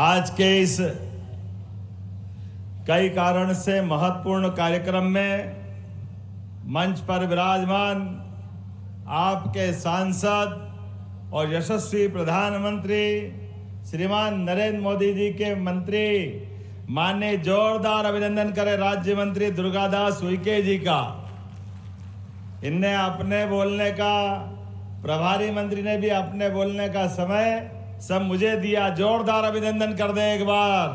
आज के इस कई कारण से महत्वपूर्ण कार्यक्रम में मंच पर विराजमान आपके सांसद और यशस्वी प्रधानमंत्री श्रीमान नरेंद्र मोदी जी के मंत्री माननीय जोरदार अभिनंदन करें राज्य मंत्री दुर्गादास उइके जी का। इनने अपने बोलने का, प्रभारी मंत्री ने भी अपने बोलने का समय सब मुझे दिया। जोरदार अभिनंदन कर दें एक बार।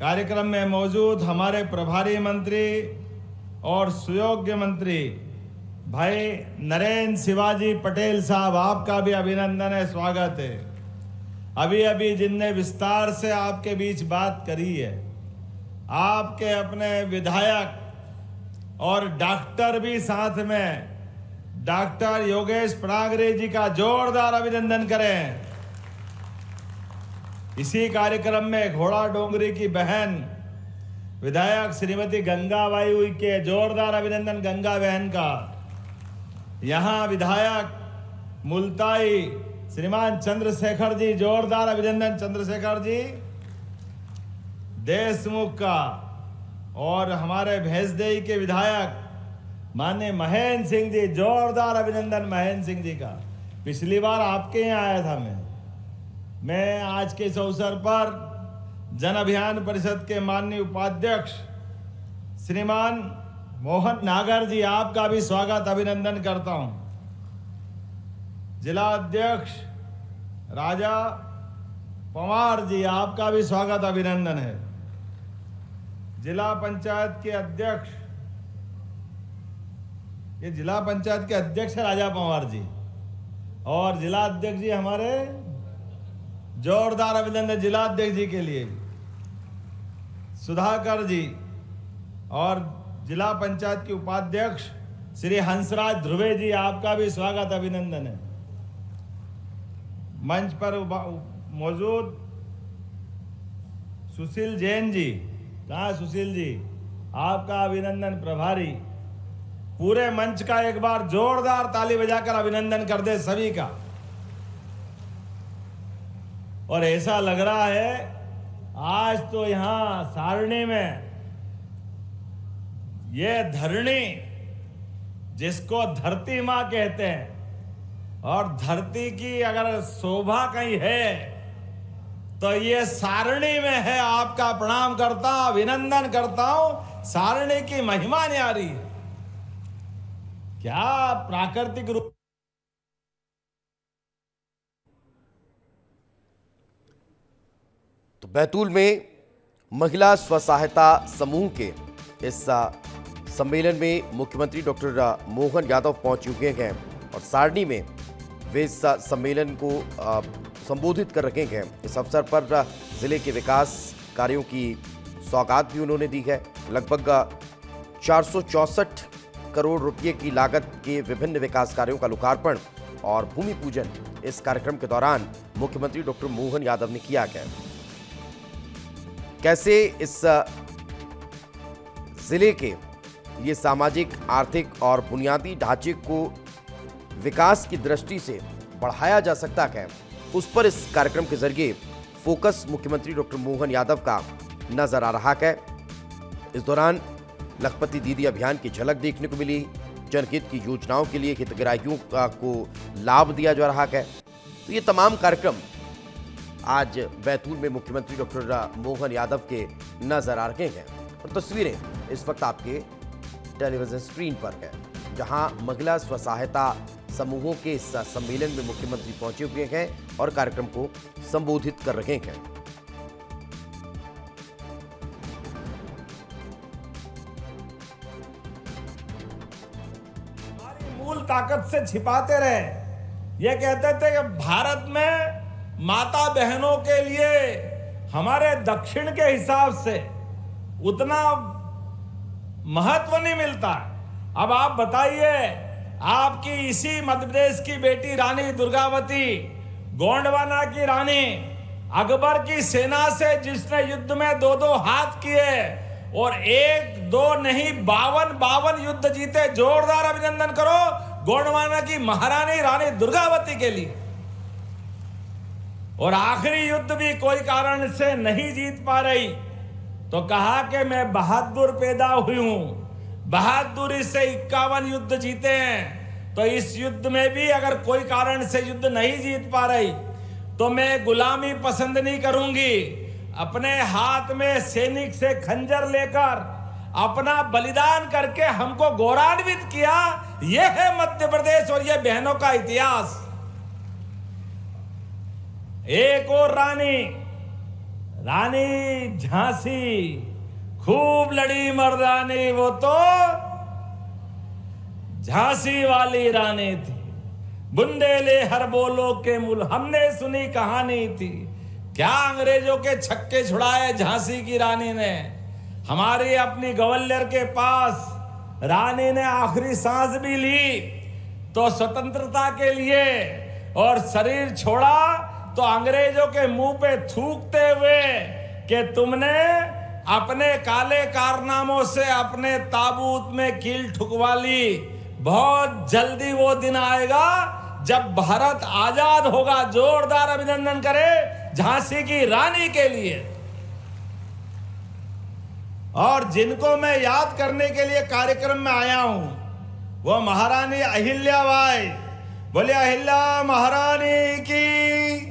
कार्यक्रम में मौजूद हमारे प्रभारी मंत्री और सुयोग्य मंत्री भाई नरेंद्र शिवाजी पटेल साहब, आपका भी अभिनंदन है, स्वागत है। अभी अभी जिनने विस्तार से आपके बीच बात करी है, आपके अपने विधायक और डॉक्टर भी साथ में, डॉक्टर योगेश परागरे जी का जोरदार अभिनंदन करें। इसी कार्यक्रम में घोड़ा डोंगरी की बहन विधायक श्रीमती गंगाबाई उइके, जोरदार अभिनंदन गंगा बहन का। यहां विधायक मुल्ताई श्रीमान चंद्रशेखर जी, जोरदार अभिनंदन चंद्रशेखर जी देशमुख का। और हमारे भैंसदेही के विधायक माननीय महेंद्र सिंह जी, जोरदार अभिनंदन महेंद्र सिंह जी का। पिछली बार आपके यहाँ आया था मैं आज के इस अवसर पर जन अभियान परिषद के माननीय उपाध्यक्ष श्रीमान मोहन नागर जी, आपका भी स्वागत अभिनंदन करता हूं। जिला अध्यक्ष राजा पवार जी, आपका भी स्वागत अभिनंदन है। जिला पंचायत के अध्यक्ष, ये जिला पंचायत के अध्यक्ष है राजा पवार जी, और जिला अध्यक्ष जी हमारे, जोरदार अभिनंदन जिला अध्यक्ष जी के लिए सुधाकर जी। और जिला पंचायत के उपाध्यक्ष श्री हंसराज ध्रुवे जी, आपका भी स्वागत अभिनंदन है। मंच पर मौजूद सुशील जैन जी, कहाँ सुशील जी, आपका अभिनंदन प्रभारी। पूरे मंच का एक बार जोरदार ताली बजाकर अभिनंदन कर दे सभी का। और ऐसा लग रहा है आज तो यहां सारणी में ये धरणी, जिसको धरती मां कहते हैं, और धरती की अगर शोभा कहीं है तो ये सारणी में है। आपका प्रणाम करता हूं, अभिनंदन करता हूं। सारणी की महिमा न्यारी है। क्या प्राकृतिक रूप। तो बैतूल में महिला स्व सहायता समूह के इस सम्मेलन में मुख्यमंत्री डॉक्टर मोहन यादव पहुंच चुके हैं और सारणी में वे इस सम्मेलन को संबोधित कर रहे हैं। इस अवसर पर जिले के विकास कार्यों की सौगात भी उन्होंने दी है। लगभग 464 करोड़ रुपये की लागत के विभिन्न विकास कार्यों का लोकार्पण और भूमि पूजन इस कार्यक्रम के दौरान मुख्यमंत्री डॉक्टर मोहन यादव ने किया है। कैसे इस जिले के ये सामाजिक, आर्थिक और बुनियादी ढांचे को विकास की दृष्टि से बढ़ाया जा सकता है, उस पर इस कार्यक्रम के जरिए फोकस मुख्यमंत्री डॉक्टर मोहन यादव का नजर आ रहा है। इस दौरान लखपति दीदी अभियान की झलक देखने को मिली। जनहित की योजनाओं के लिए हितग्राहियों को लाभ दिया जा रहा है। तो ये तमाम कार्यक्रम आज बैतूल में मुख्यमंत्री डॉक्टर मोहन यादव के नजर आ रहे हैं। और तस्वीरें इस वक्त आपके टेलीविजन स्क्रीन पर है, जहां महिला स्व सहायता समूहों के इस सम्मेलन में मुख्यमंत्री पहुंचे हुए हैं और कार्यक्रम को संबोधित कर रहे हैं। हमारी मूल ताकत से छिपाते रहे। ये कहते थे कि भारत में माता बहनों के लिए हमारे दक्षिण के हिसाब से उतना महत्व नहीं मिलता। अब आप बताइए, आपकी इसी मध्य प्रदेश की बेटी रानी दुर्गावती, गोंडवाना की रानी, अकबर की सेना से जिसने युद्ध में 2-2 हाथ किए और 1-2 नहीं 52 युद्ध जीते। जोरदार अभिनंदन करो गोंडवाना की महारानी रानी दुर्गावती के लिए। और आखिरी युद्ध भी कोई कारण से नहीं जीत पा रही, तो कहा कि मैं बहादुर पैदा हुई हूं, बहादुरी से 51 युद्ध जीते हैं, तो इस युद्ध में भी अगर कोई कारण से युद्ध नहीं जीत पा रही तो मैं गुलामी पसंद नहीं करूंगी। अपने हाथ में सैनिक से खंजर लेकर अपना बलिदान करके हमको गौरवान्वित किया। यह है मध्य प्रदेश और यह बहनों का इतिहास। एक और रानी झांसी खूब लड़ी मर्दानी, वो तो झांसी वाली रानी थी। बुंदेले हर बोलो के मूल, हमने सुनी कहानी थी। क्या अंग्रेजों के छक्के छुड़ाए झांसी की रानी ने। हमारी अपनी ग्वालियर के पास रानी ने आखिरी सांस भी ली तो स्वतंत्रता के लिए, और शरीर छोड़ा तो अंग्रेजों के मुंह पे थूकते हुए कि तुमने अपने काले कारनामों से अपने ताबूत में कील ठुकवा ली। बहुत जल्दी वो दिन आएगा जब भारत आजाद होगा। जोरदार अभिनंदन करें झांसी की रानी के लिए। और जिनको मैं याद करने के लिए कार्यक्रम में आया हूं वो महारानी अहिल्याबाई। बोले अहिल्या महारानी की।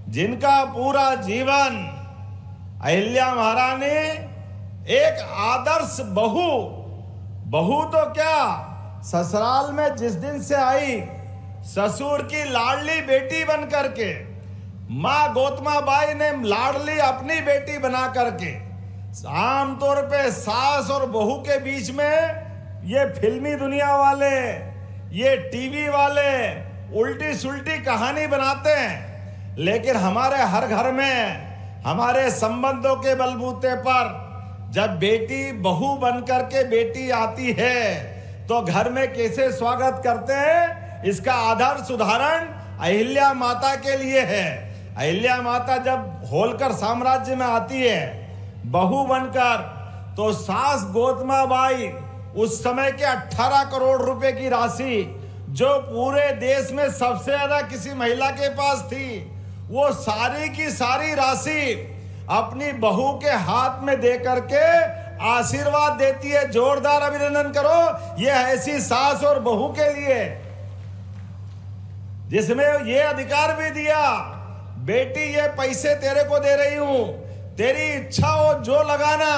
जिनका पूरा जीवन, अहिल्या महारानी एक आदर्श बहू तो क्या, ससुराल में जिस दिन से आई ससुर की लाडली बेटी बन करके, माँ गौतमा बाई ने लाडली अपनी बेटी बना करके, आमतौर पे सास और बहू के बीच में ये फिल्मी दुनिया वाले, ये टीवी वाले उल्टी सुल्टी कहानी बनाते हैं। लेकिन हमारे हर घर में हमारे संबंधों के बलबूते पर जब बेटी बहू बन करके बेटी आती है तो घर में कैसे स्वागत करते हैं, इसका आदर्श उदाहरण अहिल्या माता के लिए है। अहिल्या माता जब होलकर साम्राज्य में आती है बहू बनकर, तो सास गौतमा बाई उस समय के 18 करोड़ रुपए की राशि, जो पूरे देश में सबसे ज्यादा किसी महिला के पास थी, वो सारी की सारी राशि अपनी बहू के हाथ में दे करके आशीर्वाद देती है। जोरदार अभिनंदन करो ये ऐसी सास और बहू के लिए जिसमें ये अधिकार भी दिया, बेटी ये पैसे तेरे को दे रही हूं, तेरी इच्छा हो जो लगाना,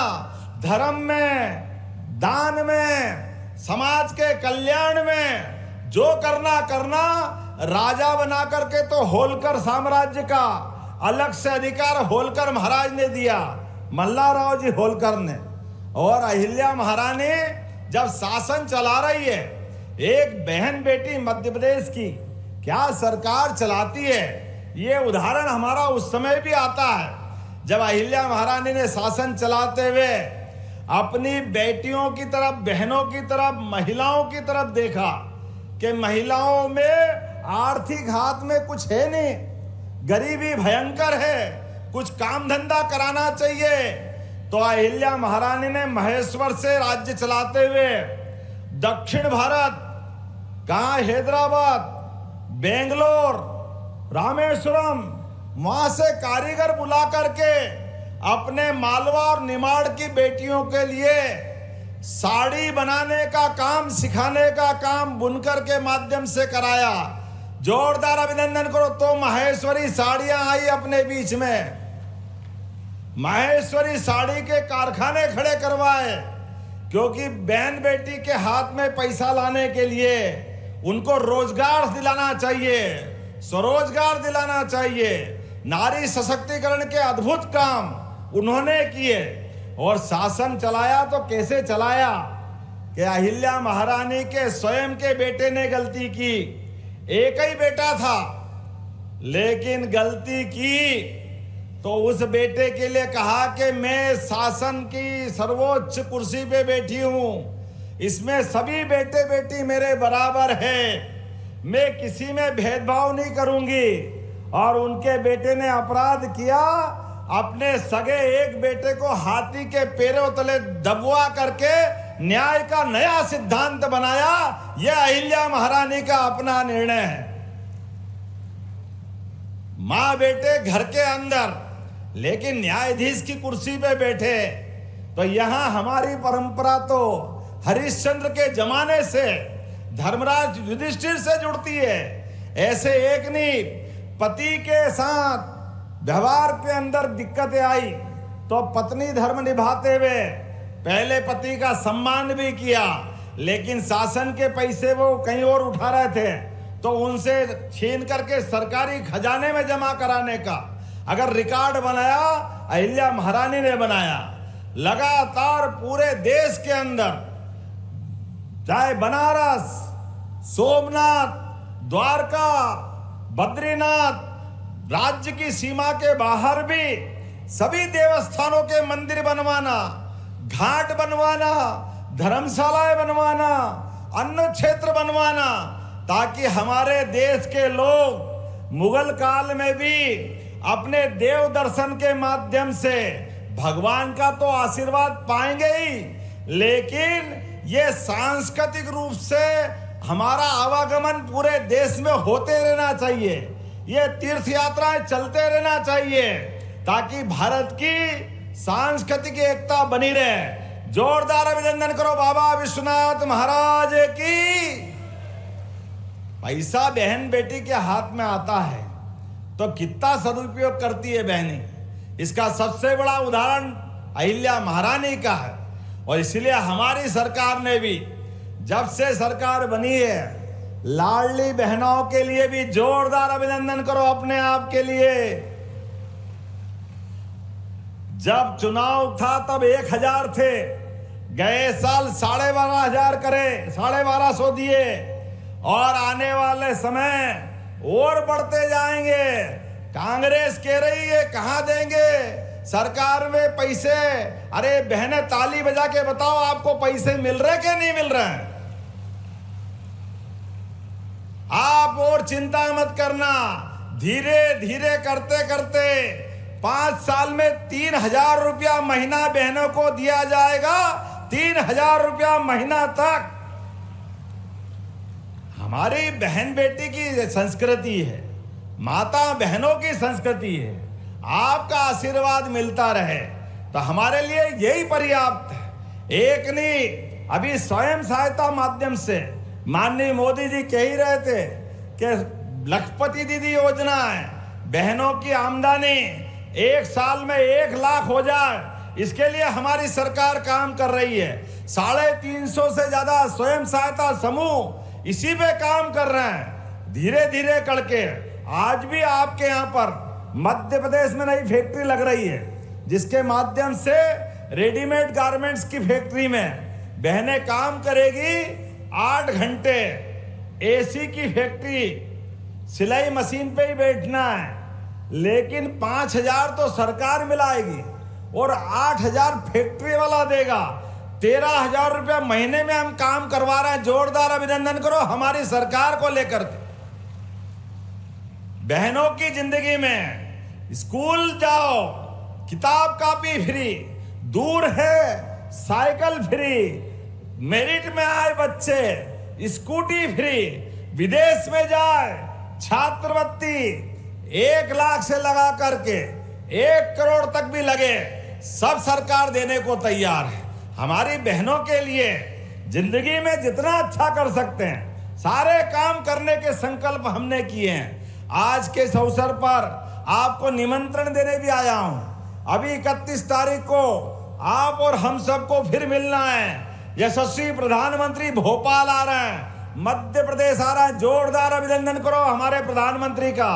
धर्म में, दान में, समाज के कल्याण में जो करना। राजा बना करके तो होलकर साम्राज्य का अलग से अधिकार होलकर महाराज ने दिया, मल्लाराव जी होलकर ने। और अहिल्या महारानी जब शासन चला रही है, एक बहन बेटी मध्य प्रदेश की क्या सरकार चलाती है, ये उदाहरण हमारा उस समय भी आता है जब अहिल्या महारानी ने शासन चलाते हुए अपनी बेटियों की तरफ, बहनों की तरफ, महिलाओं की तरफ देखा कि महिलाओं में आर्थिक हाथ में कुछ है नहीं, गरीबी भयंकर है, कुछ काम धंधा कराना चाहिए। तो अहिल्या महारानी ने महेश्वर से राज्य चलाते हुए दक्षिण भारत, कहाँ, हैदराबाद, बेंगलोर, रामेश्वरम, वहां से कारीगर बुला करके अपने मालवा और निमाड़ की बेटियों के लिए साड़ी बनाने का काम, सिखाने का काम बुनकर के माध्यम से कराया। जोरदार अभिनंदन करो। तो माहेश्वरी साड़ियां आई अपने बीच में, माहेश्वरी साड़ी के कारखाने खड़े करवाए, क्योंकि बहन बेटी के हाथ में पैसा लाने के लिए उनको रोजगार दिलाना चाहिए, स्वरोजगार दिलाना चाहिए। नारी सशक्तिकरण के अद्भुत काम उन्होंने किए और शासन चलाया। तो कैसे चलाया कि अहिल्या महारानी के स्वयं के बेटे ने गलती की, एक ही बेटा था, लेकिन गलती की तो उस बेटे के लिए कहा कि मैं शासन की सर्वोच्च कुर्सी पे बैठी हूं, इसमें सभी बेटे बेटी मेरे बराबर है, मैं किसी में भेदभाव नहीं करूंगी। और उनके बेटे ने अपराध किया, अपने सगे एक बेटे को हाथी के पैरों तले दबवा करके न्याय का नया सिद्धांत बनाया। यह अहिल्या महारानी का अपना निर्णय है। माँ बेटे घर के अंदर, लेकिन न्यायाधीश की कुर्सी पे बैठे। तो यहाँ हमारी परंपरा तो हरिश्चंद्र के जमाने से धर्मराज युधिष्ठिर से जुड़ती है। ऐसे एक नहीं, पति के साथ व्यवहार के अंदर दिक्कतें आई तो पत्नी धर्म निभाते हुए पहले पति का सम्मान भी किया, लेकिन शासन के पैसे वो कहीं और उठा रहे थे तो उनसे छीन करके सरकारी खजाने में जमा कराने का अगर रिकॉर्ड बनाया अहिल्या महारानी ने बनाया। लगातार पूरे देश के अंदर, चाहे बनारस, सोमनाथ, द्वारका, बद्रीनाथ, राज्य की सीमा के बाहर भी सभी देवस्थानों के मंदिर बनवाना, घाट बनवाना, धर्मशालाएं बनवाना, अन्न क्षेत्र बनवाना, ताकि हमारे देश के लोग मुगल काल में भी अपने देव दर्शन के माध्यम से भगवान का तो आशीर्वाद पाएंगे ही, लेकिन ये सांस्कृतिक रूप से हमारा आवागमन पूरे देश में होते रहना चाहिए। ये तीर्थ यात्राएं चलते रहना चाहिए ताकि भारत की सांस्कृतिक एकता बनी रहे। जोरदार अभिनंदन करो बाबा विश्वनाथ महाराज की। पैसा बहन बेटी के हाथ में आता है तो कितना सदुपयोग करती है बहनी। इसका सबसे बड़ा उदाहरण अहिल्या महारानी का है। और इसलिए हमारी सरकार ने भी, जब से सरकार बनी है, लाडली बहनों के लिए भी जोरदार अभिनंदन करो अपने आप के लिए। जब चुनाव था तब 1000 थे, गए साल 12,500 करे, 12,500 दिए और आने वाले समय और बढ़ते जाएंगे। कांग्रेस कह रही है कहां देंगे सरकार में पैसे। अरे बहनें ताली बजा के बताओ आपको पैसे मिल रहे कि नहीं मिल रहे हैं। आप और चिंता मत करना, धीरे धीरे करते करते 5 साल में 3,000 रुपया महीना बहनों को दिया जाएगा। 3,000 रुपया महीना तक। हमारी बहन बेटी की संस्कृति है, माता बहनों की संस्कृति है। आपका आशीर्वाद मिलता रहे तो हमारे लिए यही पर्याप्त है। एक नहीं, अभी स्वयं सहायता माध्यम से माननीय मोदी जी कह ही रहे थे कि लखपति दीदी योजना है, बहनों की आमदनी 1 साल में 1 लाख हो जाए, इसके लिए हमारी सरकार काम कर रही है। 350 से ज्यादा स्वयं सहायता समूह इसी पे काम कर रहे हैं। धीरे धीरे करके आज भी आपके यहाँ पर मध्य प्रदेश में नई फैक्ट्री लग रही है, जिसके माध्यम से रेडीमेड गारमेंट्स की फैक्ट्री में बहनें काम करेगी। 8 घंटे एसी की फैक्ट्री, सिलाई मशीन पे ही बैठना है, लेकिन 5,000 तो सरकार मिलाएगी और 8,000 फैक्ट्री वाला देगा। 13,000 रुपया महीने में हम काम करवा रहे हैं। जोरदार अभिनंदन करो हमारी सरकार को लेकर के। बहनों की जिंदगी में स्कूल जाओ, किताब कापी फ्री, दूर है साइकिल फ्री, मेरिट में आए बच्चे स्कूटी फ्री, विदेश में जाए छात्रवृत्ति 1 लाख से लगा करके 1 करोड़ तक भी लगे, सब सरकार देने को तैयार है। हमारी बहनों के लिए जिंदगी में जितना अच्छा कर सकते हैं सारे काम करने के संकल्प हमने किए हैं। आज के इस अवसर पर आपको निमंत्रण देने भी आया हूं। अभी 31 तारीख को आप और हम सबको फिर मिलना है। यशस्वी प्रधानमंत्री भोपाल आ रहे हैं, मध्य प्रदेश आ रहा है। जोरदार अभिनंदन करो हमारे प्रधानमंत्री का।